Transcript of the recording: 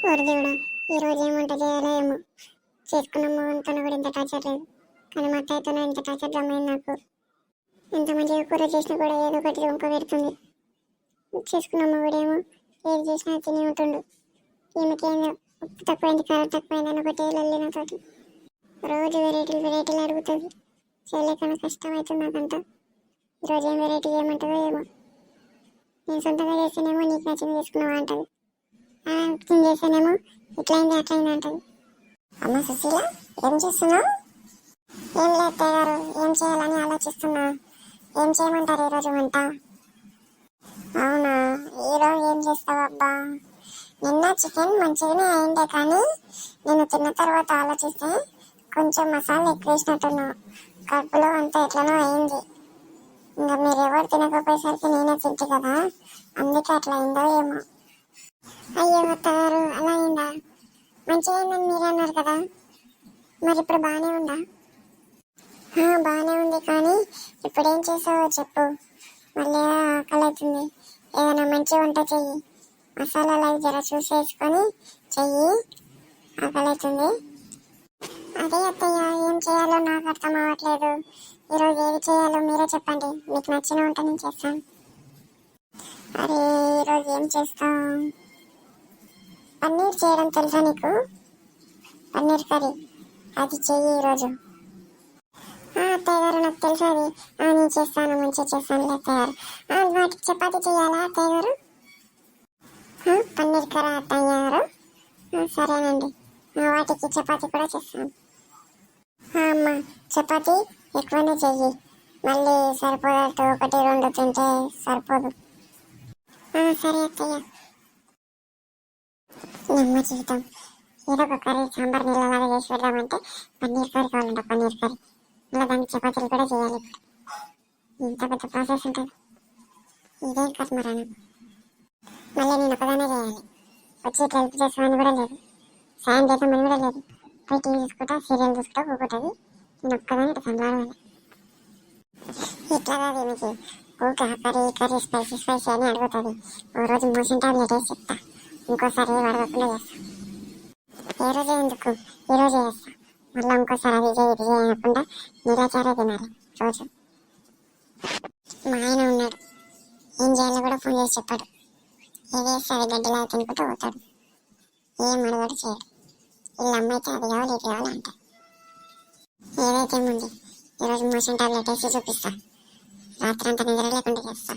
వరదేవుడా, ఈరోజు ఏం వంట చేయాలో ఏమో. చేసుకున్న మొగంతో కూడా ఇంత టార్చర్ లేదు, కానీ మా అత్తయ్యతోనే ఇంత టార్చర్ జమైంది నాకు. ఎంత మంచిగా కూర చేసినా కూడా ఏదో ఒకటి వంక పెడుతుంది. చేసుకున్న మొగుడేమో ఏది చేసినా తిని ఉంటుండు. ఈమెకేందో ఉప్పు తక్కువైంది, కారం తక్కువైంది అని ఒకటే లల్లి నాతోటి. రోజు వెరైటీలు అడుగుతుంది. చేయలేకన్నా కష్టం అవుతుంది నాకంతా. ఈరోజు ఏం వెరైటీ చేయమంటుందో ఏమో. నేను సొంతంగా చేస్తేనేమో నీకు నచ్చింది చేసుకున్నావా అంటది, కుకింగ్ చేస్తేనేమో ఇట్లయింది అట్లయింది అంటది. అమ్మ సుశీల, ఏం చేస్తున్నావు? ఏం లేదు అత్తయ్య గారు, ఏం చేయాలని ఆలోచిస్తున్నా. ఏం చేయమంటారు ఈరోజు వంట? అవునా, ఈరోజు ఏం చేస్తావు అబ్బా? నిన్న చికెన్ మంచిగానే అయిందే, కానీ నేను తిన్న తర్వాత ఆలోచిస్తే కొంచెం మసాలా ఎక్కువ వేసినట్టున్నావు. కడుపులో అంతా ఎట్లనో అయింది. ఇంకా మీరు ఎవరు తినకపోయేసరికి నేనే తింటే కదా, అందుకే అట్లా అయిందో ఏమో. అయ్యో అత్తగారు, అలా అయిందా? మంచిగా అయిందని మీరు అన్నారు కదా, మరి ఇప్పుడు బాగానే ఉందా? బాగానే ఉంది, కానీ ఇప్పుడు ఏం చేసావో చెప్పు. మళ్ళీ ఆకలి అవుతుంది. ఏదైనా మంచి వంట చెయ్యి. మసాలాలు అవి జర చూసేసుకొని చెయ్యి, ఆకలి అవుతుంది. అదే అత్తయ్య, ఏం చేయాలో నాకు అర్థం అవ్వట్లేదు. ఈరోజు ఏది చేయాలో మీరే చెప్పండి, మీకు నచ్చిన వంట నేను చేస్తాను. అరే, ఈరోజు ఏం చేస్తాం? పన్నీర్ చేయడం తెలుసా నీకు? పన్నీర్ కర్రీ, అది చెయ్యి ఈరోజు. అత్తయ్య గారు, నాకు తెలుసు అది. నేను చేస్తాను, మంచిగా చేస్తాను అత్తయ్య గారు. వాటికి చపాతీ చేయాలా అత్తయ్య గారు? పన్నీర్ కర్రీ అత్తయ్య గారు, సరేనండి. వాటికి చపాతీ కూడా చేస్తాను. అమ్మ, చపాతీ ఎక్కువనే చెయ్యి, మళ్ళీ సరిపోదట్టు, 1-2 తింటే సరిపోదు. సరే అత్తయ్య. నమ్మ జీవితం, ఏదో ఒక కర్రీ సాంబార్ నీళ్ళలాగా చేసి పెడదామంటే పన్నీర్ కర్రీ కావాలంట, పన్నీర్ కర్రీ. మళ్ళీ దానికి చపాతీలు కూడా చేయాలి. ఇంత పెద్ద ప్రాసెస్ ఉంటుంది. ఇదేం కర్మరాను. మళ్ళీ నేను ఒకదానే చేయాలి. వచ్చి ఇట్లా హెల్ప్ చేస్తామని కూడా లేదు, సాయం చేద్దామని కూడా లేదు. పోయి టీవీ చూసుకుంటా, సీరియల్ చూసుకుంటా కూకుంటుంది. నేను ఒక్కదాన్ని ఇట్లా సంభాళాలి. ఇట్లా కాదు, మీకు ఊక కర్రీ స్పైసీ అని అడుగుతుంది. ఓ రోజు మోషన్ టాబ్లెట్ వేసి చెప్తా, ఇంకోసారి అడగకుండా చేస్తా. ఏ రోజే ఎందుకు, ఈ రోజే చేస్తా. మళ్ళీ ఇంకోసారి అది ఇది చేయకుండా నీలాచారే తినాలి రోజు. మా ఆయన ఉన్నాడు, ఏం చేయాలో కూడా ఫోన్ చేసి చెప్పాడు. ఏది వేస్తే అది గడ్డిలా తినుకుంటూ పోతాడు, ఏం అడగడు చేయడు. వీళ్ళ అమ్మ అయితే అది కావాలి ఇది కావాలి అంట. ఏదైతే ముందు ఈరోజు మోషన్ టాబ్లెట్ వేసి చూపిస్తా, రాత్రి అంతా నిద్ర లేకుండా చేస్తా.